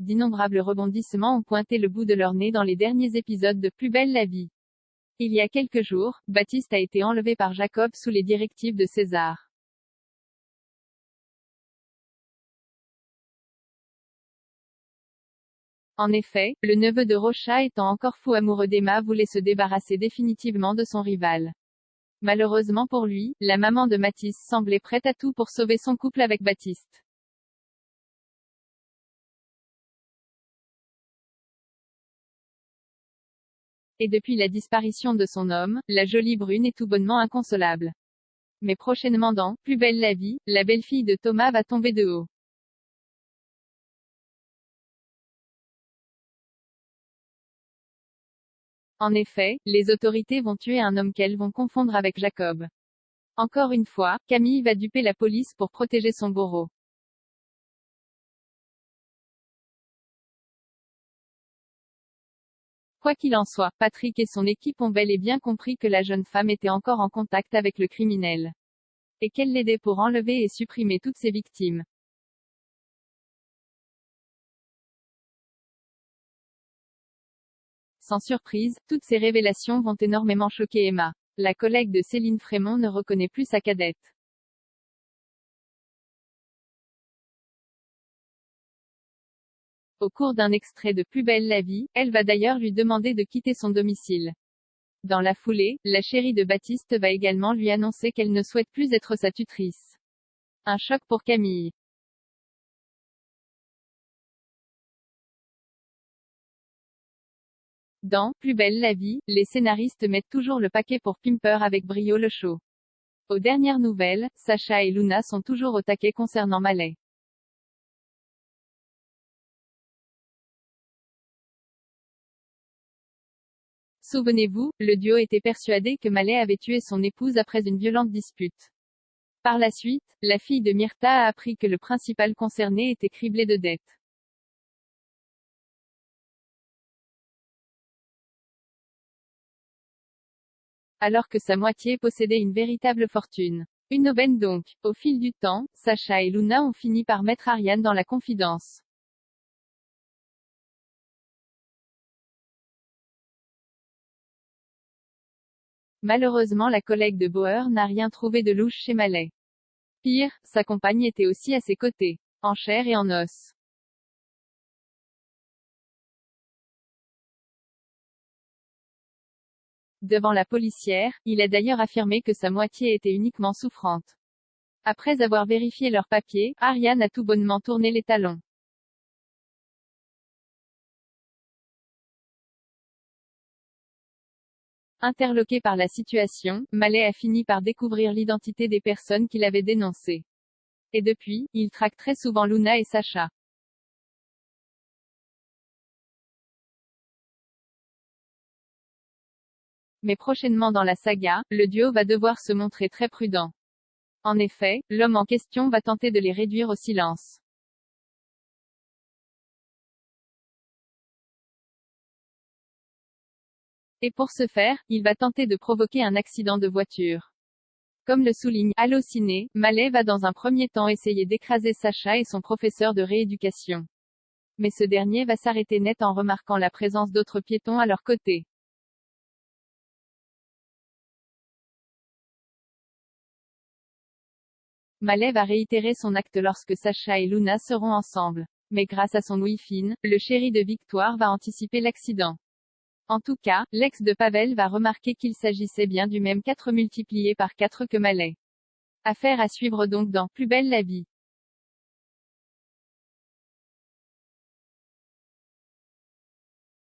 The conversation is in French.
d'innombrables rebondissements ont pointé le bout de leur nez dans les derniers épisodes de Plus belle la vie. Il y a quelques jours, Baptiste a été enlevé par Jacob sous les directives de César. En effet, le neveu de Rocha étant encore fou amoureux d'Emma voulait se débarrasser définitivement de son rival. Malheureusement pour lui, la maman de Mathis semblait prête à tout pour sauver son couple avec Baptiste. Et depuis la disparition de son homme, la jolie brune est tout bonnement inconsolable. Mais prochainement dans Plus belle la vie, la belle-fille de Thomas va tomber de haut. En effet, les autorités vont tuer un homme qu'elles vont confondre avec Jacob. Encore une fois, Camille va duper la police pour protéger son bourreau. Quoi qu'il en soit, Patrick et son équipe ont bel et bien compris que la jeune femme était encore en contact avec le criminel. Et qu'elle l'aidait pour enlever et supprimer toutes ses victimes. Sans surprise, toutes ces révélations vont énormément choquer Emma. La collègue de Céline Frémont ne reconnaît plus sa cadette. Au cours d'un extrait de Plus belle la vie, elle va d'ailleurs lui demander de quitter son domicile. Dans la foulée, la chérie de Baptiste va également lui annoncer qu'elle ne souhaite plus être sa tutrice. Un choc pour Camille. Dans Plus belle la vie, les scénaristes mettent toujours le paquet pour Pimper avec brio le show. Aux dernières nouvelles, Sacha et Luna sont toujours au taquet concernant Malais. Souvenez-vous, le duo était persuadé que Malais avait tué son épouse après une violente dispute. Par la suite, la fille de Myrtha a appris que le principal concerné était criblé de dettes. Alors que sa moitié possédait une véritable fortune. Une aubaine donc. Au fil du temps, Sacha et Luna ont fini par mettre Ariane dans la confidence. Malheureusement la collègue de Bauer n'a rien trouvé de louche chez Malais. Pire, sa compagne était aussi à ses côtés. En chair et en os. Devant la policière, il a d'ailleurs affirmé que sa moitié était uniquement souffrante. Après avoir vérifié leurs papiers, Ariane a tout bonnement tourné les talons. Interloqué par la situation, Malais a fini par découvrir l'identité des personnes qu'il avait dénoncées. Et depuis, il traque très souvent Luna et Sacha. Mais prochainement dans la saga, le duo va devoir se montrer très prudent. En effet, l'homme en question va tenter de les réduire au silence. Et pour ce faire, il va tenter de provoquer un accident de voiture. Comme le souligne Allociné, Malais va dans un premier temps essayer d'écraser Sacha et son professeur de rééducation. Mais ce dernier va s'arrêter net en remarquant la présence d'autres piétons à leur côté. Malais va réitérer son acte lorsque Sacha et Luna seront ensemble. Mais grâce à son ouïe fine, le chéri de Victoire va anticiper l'accident. En tout cas, l'ex de Pavel va remarquer qu'il s'agissait bien du même 4 multiplié par 4 que Malais. Affaire à suivre donc dans Plus belle la vie.